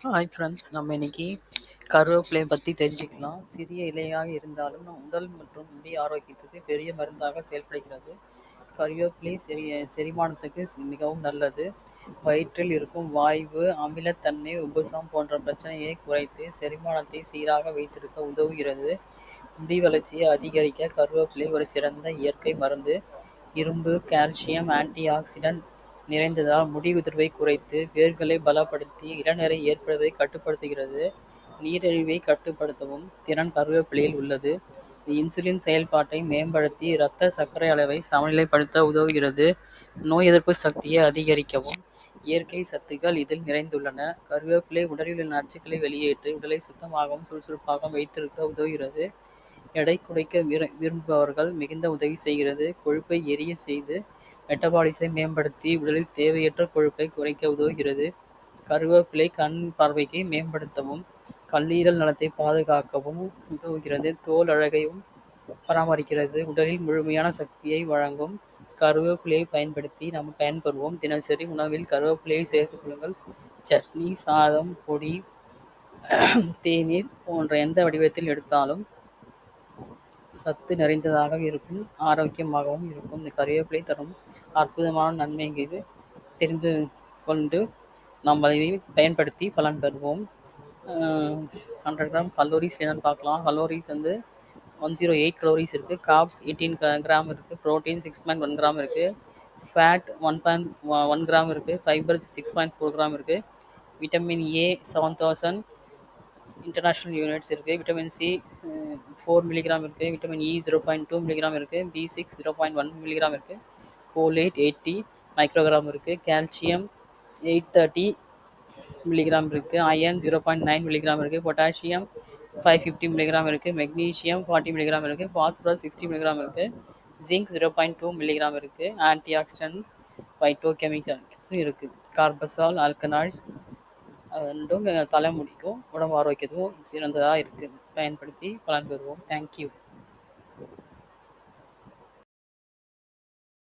Hi friends, நம்ம இன்னைக்கு கருவேப்பிலையை பற்றி தெரிஞ்சுக்கலாம். சிறிய இலையாக இருந்தாலும் நம் உடல் மற்றும் முடி ஆரோக்கியத்துக்கு பெரிய மருந்தாக செயல்படுகிறது. கருவேப்பிலை செரிமானத்துக்கு மிகவும் நல்லது. வயிற்றில் இருக்கும் வாய்வு, அமிலத்தன்மை, உபசம் போன்ற பிரச்சனையை குறைத்து செரிமானத்தை சீராக வைத்திருக்க உதவுகிறது. முடி வளர்ச்சியை அதிகரிக்க கருவேப்பிலை ஒரு சிறந்த இயற்கை மருந்து. இரும்பு, கால்சியம், ஆன்டி ஆக்சிடென்ட் நிறைந்ததால் முடி உதிர்வை குறைத்து வேர்களை பலப்படுத்தி இளநரை ஏற்படுவதை கட்டுப்படுத்துகிறது. நீரிழிவை கட்டுப்படுத்தவும் திறன் கருவேப்பிலையில் உள்ளது. இன்சுலின் செயல்பாட்டை மேம்படுத்தி இரத்த சர்க்கரை அளவை சமநிலைப்படுத்த உதவுகிறது. நோய் எதிர்ப்பு சக்தியை அதிகரிக்கவும் இயற்கை சத்துக்கள் இதில் நிறைந்துள்ளன. கருவேப்பிலை உடலில் உள்ள நச்சுக்களை வெளியேற்றி உடலை சுத்தமாகவும் சுறுசுறுப்பாகவும் வைத்திருக்க உதவுகிறது. எடை குறைக்க விரும்புபவர்கள் மிகுந்த உதவி செய்கிறது. கொழுப்பை எரிய செய்து மெட்டபாலிசை மேம்படுத்தி உடலில் தேவையற்ற கொழுப்பை குறைக்க உதவுகிறது. கருவேப்பிலை கண் பார்வைக்கு மேம்படுத்தவும் கல்லீரல் நலத்தை பாதுகாக்கவும் உதவுகிறது. தோல் அழகையும் பராமரிக்கிறது. உடலில் முழுமையான சக்தியை வழங்கும். கருவேப்பிலையை பயன்படுத்தி நாம் பயன்பெறுவோம். தினசரி உணவில் கருவேப்பிலையை சேர்த்துக் கொள்ளுங்கள். சட்னி, சாதம், பொடி, தேநீர் போன்ற எந்த வடிவத்தில் எடுத்தாலும் சத்து நிறைந்ததாக இருக்கும், ஆரோக்கியமாகவும் இருக்கும். இந்த கருவேப்பிலை தரும் அற்புதமான நன்மை இது தெரிந்து கொண்டு நாம் அதை பயன்படுத்தி பலன் பெறுவோம். 100 கிராம் கலோரிஸ் என்னென்னு பார்க்கலாம். கலோரிஸ் 108 கலோரிஸ் இருக்குது. கார்ப்ஸ் 18 கிராம் இருக்குது. ப்ரோட்டீன் 6.1 கிராம் இருக்குது. ஃபேட் 1.1 கிராம் இருக்குது. ஃபைபர் 6.4 கிராம் இருக்குது. விட்டமின் ஏ 7000 இன்டர்நேஷ்னல் யூனிட்ஸ் இருக்குது. விட்டமின் சி 4 மில்லிகிராம் இருக்குது. விட்டமின் இ 0.2 மில்லிகிராம் இருக்குது. B6 0.1 மில்லிகிராம் இருக்குது. கோலேட் 80 மைக்ரோகிராம் இருக்குது. கால்சியம் 830 மில்லிகிராம் இருக்குது. அயன் 0.9 மில்லிகிராம் இருக்குது. பொட்டாசியம் 550 மில்லிகிராம் இருக்குது. மெக்னீஷியம் 40 மில்லிகிராம் இருக்குது. ஃபாஸ்பரஸ் 60 மில்லிகிராம் இருக்குது. ஜிங்க் 0.2 மில்லிகிராம் இருக்குது. ஆன்டி ஆக்சிடென்ட் பைட்டோகெமிக்கல்ஸும் இருக்குது. கார்பசால் ஆல்கனாய்ட்ஸ் ரெண்டும் தலைமுடிக்கும் உடம்பு ஆரோக்கியத்துக்கும் சிறந்ததாக இருக்குது. பயன்படுத்தி பலன் பெறுவோம். தேங்க்யூ.